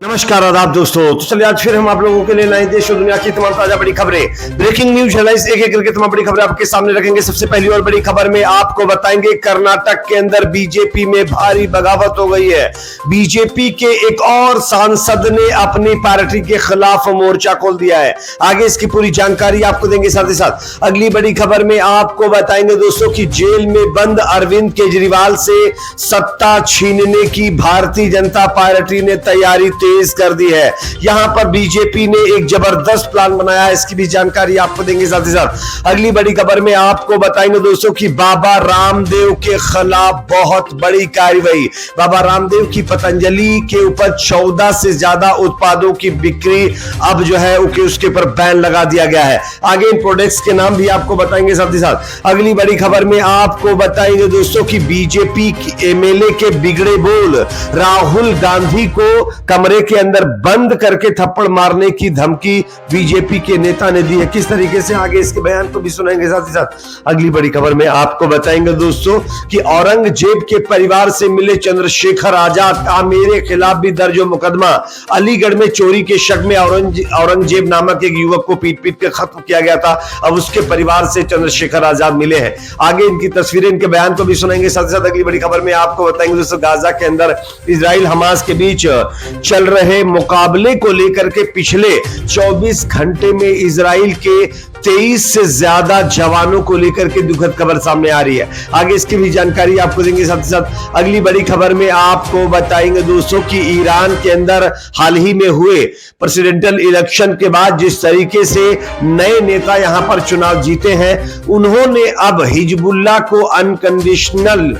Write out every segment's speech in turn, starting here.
नमस्कार आदाब दोस्तों। तो चलिए आज फिर हम आप लोगों के लिए लाए देश और दुनिया की तमाम ताजा बड़ी खबरें, ब्रेकिंग न्यूज हेडलाइंस, एक एक करके तमाम बड़ी खबरें आपके सामने रखेंगे। सबसे पहली और बड़ी खबर में आपको बताएंगे कर्नाटक के अंदर बीजेपी में भारी बगावत हो गई है। बीजेपी के एक और सांसद ने अपनी पार्टी के खिलाफ मोर्चा खोल दिया है। आगे इसकी पूरी जानकारी आपको देंगे। साथ ही साथ अगली बड़ी खबर में आपको बताएंगे दोस्तों कि जेल में बंद अरविंद केजरीवाल से सत्ता छीनने की भारतीय जनता पार्टी ने तैयारी तेज कर दी है। यहां पर बीजेपी ने एक जबरदस्त प्लान बनाया है, इसकी भी जानकारी आपको देंगे। साथ ही साथ अगली बड़ी खबर में आपको बताएंगे दोस्तों कि बाबा रामदेव के खिलाफ बहुत बड़ी कार्रवाई। बाबा रामदेव की पतंजलि के ऊपर 14 से ज्यादा उत्पादों की बिक्री अब जो है उसके ऊपर बैन लगा दिया गया है। आगे इन प्रोडक्ट्स के नाम भी आपको बताएंगे। साथ ही साथ अगली बड़ी खबर में आपको बताएंगे दोस्तों कि बीजेपी एमएलए के बिगड़े बोल, राहुल गांधी को कमरे के अंदर बंद करके थप्पड़ मारने की धमकी बीजेपी के नेता ने दी है। किस तरीके से, आगे इसके बयान को भी सुनाएंगे। साथ ही साथ अगली बड़ी खबर में आपको बताएंगे दोस्तों कि औरंगजेब के परिवार से मिले चंद्रशेखर आजाद का मेरे खिलाफ भी दर्ज मुकदमा। अलीगढ़ में चोरी के शक में औरंगजेब नामक एक युवक को पीट पीट कर खत्म किया गया था। अब उसके परिवार से चंद्रशेखर आजाद मिले हैं। आगे इनकी तस्वीरें, इनके बयान को भी सुनाएंगे। साथ ही साथ अगली बड़ी खबर में आपको बताएंगे दोस्तों गाजा के अंदर इजराइल हमास के बीच चल रहे मुकाबले को लेकर के पिछले 24 घंटे में इजराइल के 23 से ज्यादा जवानों को लेकर के दुखद खबर सामने आ रही है। आगे इसकी भी जानकारी आपको देंगे। साथ ही साथ अगली बड़ी खबर में आपको बताएंगे दोस्तों कि ईरान के अंदर हाल ही में हुए प्रेसिडेंशियल इलेक्शन के बाद जिस तरीके से नए नेता यहां पर चुनाव जीते हैं, उन्होंने अब हिजबुल्लाह को अनकंडीशनल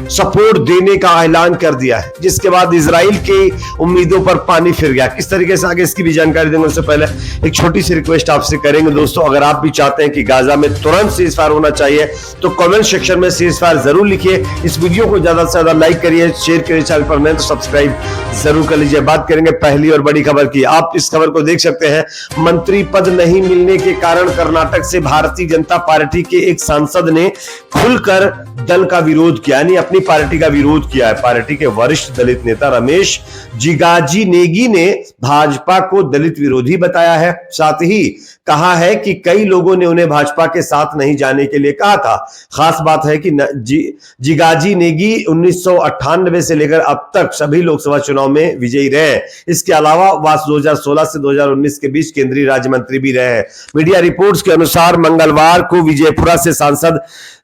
सपोर्ट देने का ऐलान कर दिया है, जिसके बाद इजराइल की उम्मीदों पर पानी फिर गया। किस तरीके से, आगे इसकी भी जानकारी देंगे। उससे पहले एक छोटी सी रिक्वेस्ट आपसे करेंगे दोस्तों, अगर आप भी चाहते हैं कि गाजा में तुरंत सीज फायर होना चाहिए तो कमेंट सेक्शन में सीज फायर जरूर लिखिए। इस वीडियो को ज्यादा से ज्यादा लाइक करिए, शेयर करिए, चैनल पर नए तो सब्सक्राइब जरूर कर लीजिए। बात करेंगे पहली और बड़ी खबर की। आप इस खबर को देख सकते हैं। मंत्री पद नहीं मिलने के कारण कर्नाटक से भारतीय जनता पार्टी के एक सांसद ने खुलकर दल का विरोध किया, यानी अपनी पार्टी का विरोध किया है। पार्टी के वरिष्ठ दलित नेता रमेश जिगाजीनेगी ने भाजपा को दलित विरोधी बताया है। साथ ही कहा है कि कई लोगों ने उन्हें भाजपा के साथ नहीं जाने के लिए कहा था। खास बात है कि जिगाजीनेगी 1998 से लेकर अब तक सभी लोकसभा चुनाव में विजयी रहे। इसके अलावा वह 2016 से 2019 के बीच केंद्रीय राज्य मंत्री भी रहे। मीडिया रिपोर्ट्स के अनुसार मंगलवार को विजयपुरा से सांसद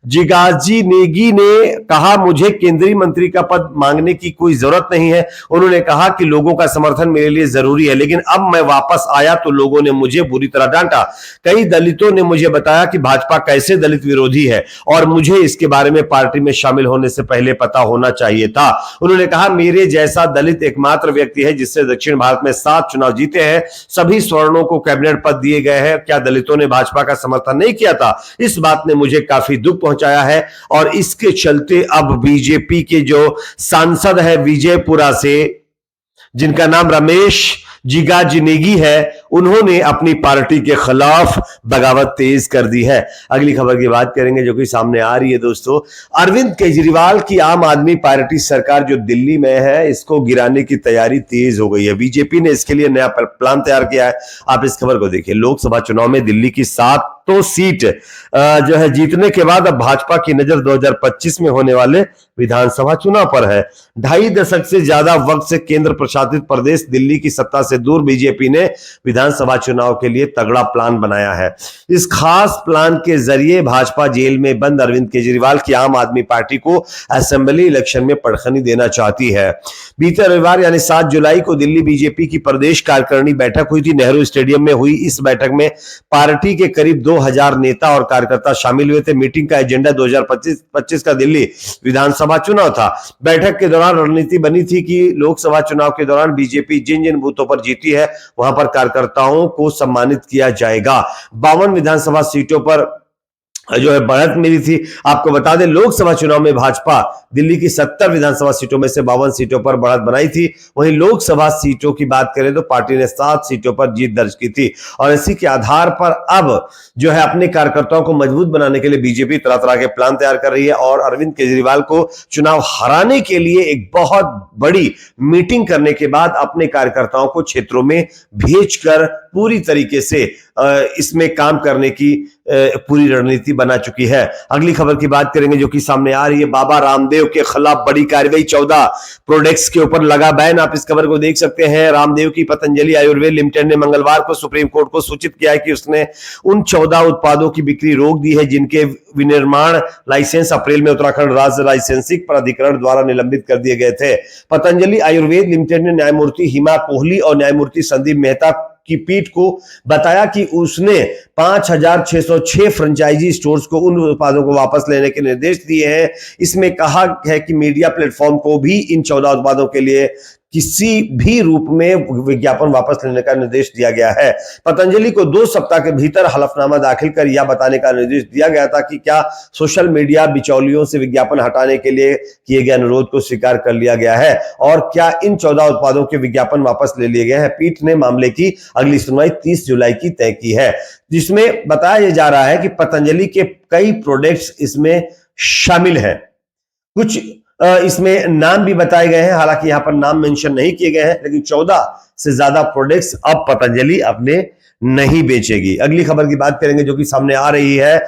जिगाजीनेगी ने कहा, मुझे केंद्रीय मंत्री का पद मांगने की कोई जरूरत नहीं है। उन्होंने कहा कि लोगों का समर्थन मेरे लिए जरूरी है, लेकिन अब मैं वापस आया तो लोगों ने मुझे बुरी तरह डांटा। कई दलितों ने मुझे बताया कि भाजपा कैसे दलित विरोधी है और मुझे इसके बारे में पार्टी में शामिल होने से पहले पता होना चाहिए था। उन्होंने कहा, मेरे जैसा दलित एकमात्र व्यक्ति है जिससे दक्षिण भारत में 7 चुनाव जीते हैं। सभी स्वर्णों को कैबिनेट पद दिए गए हैं। क्या दलितों ने भाजपा का समर्थन नहीं किया था? इस बात ने मुझे काफी दुख पहुंचाया है और इसके चलते अब बीजेपी के जो सांसद है विजयपुरा से, जिनका नाम रमेश जिगाजीनेगी है, उन्होंने अपनी पार्टी के खिलाफ बगावत तेज कर दी है। अगली खबर की बात करेंगे जो कि सामने आ रही है दोस्तों। अरविंद केजरीवाल की आम आदमी पार्टी सरकार जो दिल्ली में है, इसको गिराने की तैयारी तेज हो गई है। बीजेपी ने इसके लिए नया प्लान तैयार किया है। आप इस खबर को देखिए। लोकसभा चुनाव में दिल्ली की 7 सीट जो है जीतने के बाद अब भाजपा की नजर 2025 में होने वाले विधानसभा चुनाव पर है। 2.5 दशक से ज्यादा वक्त से केंद्र प्रशासित प्रदेश दिल्ली की सत्ता से दूर बीजेपी ने विधानसभा चुनाव के लिए तगड़ा प्लान बनाया है। इस खास प्लान के जरिए भाजपा जेल में बंद अरविंद केजरीवाल की आम आदमी पार्टी को असेंबली इलेक्शन में पड़खनी देना चाहती है। बीते रविवार यानी 7 जुलाई को दिल्ली बीजेपी की प्रदेश कार्यकारिणी बैठक हुई थी। नेहरू स्टेडियम में हुई इस बैठक में पार्टी के करीब 2000 नेता और कार्यकर्ता शामिल हुए थे। मीटिंग का एजेंडा 2025 का दिल्ली विधानसभा चुनाव था। बैठक के दौरान रणनीति बनी थी कि लोकसभा चुनाव के दौरान बीजेपी जिन जिन बूथों पर जीती है वहां पर कार्यकर्ताओं को सम्मानित किया जाएगा। 52 विधानसभा सीटों पर जो है बढ़त मिली थी। आपको बता दें लोकसभा चुनाव में भाजपा दिल्ली की 70 विधानसभा सीटों में से 52 सीटों पर बढ़त बनाई थी। वहीं लोकसभा सीटों की बात करें तो पार्टी ने 7 सीटों पर जीत दर्ज की थी और इसी के आधार पर अब जो है अपने कार्यकर्ताओं को मजबूत बनाने के लिए बीजेपी तरह तरह के प्लान तैयार कर रही है और अरविंद केजरीवाल को चुनाव हराने के लिए एक बहुत बड़ी मीटिंग करने के बाद अपने कार्यकर्ताओं को क्षेत्रों में भेजकर पूरी तरीके से इसमें काम करने की पूरी रणनीति बना चुकी है। अगली खबर की बात करेंगे जो कि सामने आ रही है। बाबा रामदेव के खिलाफ बड़ी कार्रवाई, 14 प्रोडक्ट्स के ऊपर लगा बैन। आप इस खबर को देख सकते हैं। रामदेव की पतंजलि आयुर्वेद लिमिटेड ने मंगलवार को सुप्रीम कोर्ट को सूचित किया है कि उसने उन 14 उत्पादों की बिक्री रोक दी है जिनके विनिर्माण लाइसेंस अप्रैल में उत्तराखंड राज्य लाइसेंसिंग प्राधिकरण द्वारा निलंबित कर दिए गए थे। पतंजलि आयुर्वेद लिमिटेड ने न्यायमूर्ति हिमा कोहली और न्यायमूर्ति संदीप मेहता की पीठ को बताया कि उसने 5606 फ्रेंचाइजी स्टोर्स को उन उत्पादों को वापस लेने के निर्देश दिए हैं। इसमें कहा है कि मीडिया प्लेटफॉर्म को भी इन 14 उत्पादों के लिए किसी भी रूप में विज्ञापन वापस लेने का निर्देश दिया गया है। पतंजलि को 2 सप्ताह के भीतर हलफनामा दाखिल कर यह बताने का निर्देश दिया गया था कि क्या सोशल मीडिया बिचौलियों से विज्ञापन हटाने के लिए किए गए अनुरोध को स्वीकार कर लिया गया है और क्या इन 14 उत्पादों के विज्ञापन वापस ले लिए गए हैं। पीठ ने मामले की अगली सुनवाई 30 जुलाई की तय की है, जिसमें बताया जा रहा है कि पतंजलि के कई प्रोडक्ट्स इसमें शामिल हैं। कुछ इसमें नाम भी बताए गए हैं, हालांकि यहां पर नाम मेंशन नहीं किए गए हैं, लेकिन 14 से ज्यादा प्रोडक्ट्स अब पतंजलि अपने नहीं बेचेगी। अगली खबर की बात करेंगे जो कि सामने आ रही है।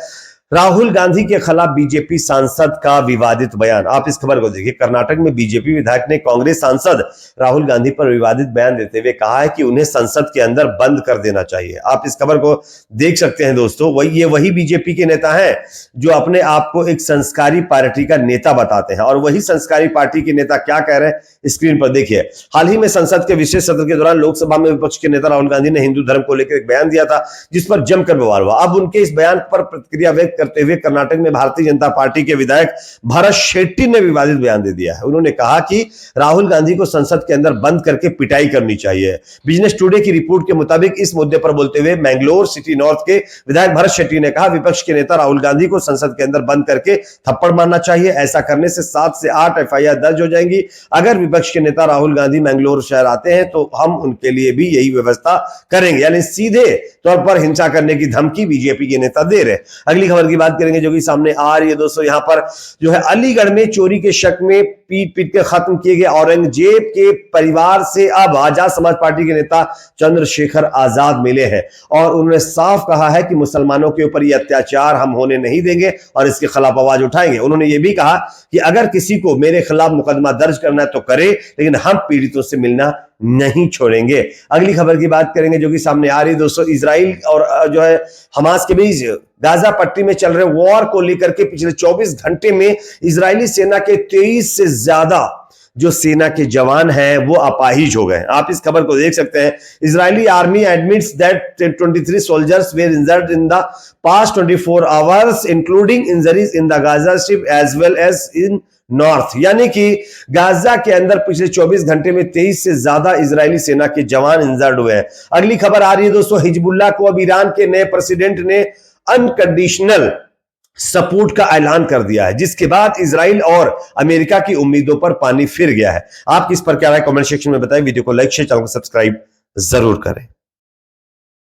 राहुल गांधी के खिलाफ बीजेपी सांसद का विवादित बयान। आप इस खबर को देखिए। कर्नाटक में बीजेपी विधायक ने कांग्रेस सांसद राहुल गांधी पर विवादित बयान देते हुए कहा है कि उन्हें संसद के अंदर बंद कर देना चाहिए। आप इस खबर को देख सकते हैं दोस्तों। वही बीजेपी के नेता हैं जो अपने आप को एक संस्कारी पार्टी का नेता बताते हैं और वही संस्कारी पार्टी के नेता क्या कह रहे हैं स्क्रीन पर देखिए। हाल ही में संसद के विशेष सत्र के दौरान लोकसभा में विपक्ष के नेता राहुल गांधी ने हिंदू धर्म को लेकर एक बयान दिया था जिस पर जमकर बवाल हुआ। अब उनके इस बयान पर प्रतिक्रिया व्यक्त करते हुए कर्नाटक में भारतीय जनता पार्टी के विधायक भरत शेट्टी ने विवादित बयान दे दिया है। उन्होंने कहा कि राहुल गांधी को संसद के अंदर बंद करके पिटाई करनी चाहिए। बिजनेस टुडे की रिपोर्ट के मुताबिक इस मुद्दे पर बोलते हुए मैंगलोर सिटी नॉर्थ के विधायक भरत शेट्टी ने कहा विपक्ष के नेता राहुल गांधी को संसद के अंदर बंद करके थप्पड़ मारना चाहिए। ऐसा करने से 7 से 8 एफआईआर दर्ज हो जाएंगी। अगर विपक्ष के नेता राहुल गांधी मैंगलोर शहर आते हैं तो हम उनके लिए भी यही व्यवस्था करेंगे। यानी सीधे तौर पर हिंसा करने की धमकी बीजेपी के नेता दे रहे। अगली खबर की बात करेंगे जो कि सामने आ रही है दोस्तों। यहां पर जो है अलीगढ़ में चोरी के शक में पीट के खत्म किए गए औरंगजेब के परिवार से अब आजाद समाज पार्टी के नेता चंद्रशेखर आजाद मिले हैं और उन्होंने साफ कहा है कि मुसलमानों के ऊपर यह अत्याचार हम होने नहीं देंगे और इसके खिलाफ आवाज उठाएंगे। उन्होंने यह भी कहा कि अगर किसी को मेरे खिलाफ मुकदमा दर्ज करना है तो करे, लेकिन हम पीड़ितों से मिलना नहीं छोड़ेंगे। अगली खबर की बात करेंगे जो कि सामने आ रही है दोस्तों। इजराइल और जो है हमास के बीच गाजा पट्टी में चल रहे वॉर को लेकर के पिछले 24 घंटे में इजरायली सेना के 23 से ज्यादा जो सेना के जवान हैं वो अपाहिज हो गए। आप इस खबर को देख सकते हैं। Israeli army admits that 23 soldiers were injured in the past 24 hours including injuries in the Gaza strip as well as in north. यानी कि गाजा के अंदर पिछले 24 घंटे में 23 से ज्यादा इजरायली सेना के जवान इंजर्ड हुए हैं। अगली खबर आ रही है दोस्तों। हिजबुल्लाह को अब ईरान के नए प्रेसिडेंट ने अनकंडीशनल सपोर्ट का ऐलान कर दिया है, जिसके बाद इजराइल और अमेरिका की उम्मीदों पर पानी फिर गया है। आप किस पर क्या राय कमेंट सेक्शन में बताएं। वीडियो को लाइक शेयर, चैनल को सब्सक्राइब जरूर करें।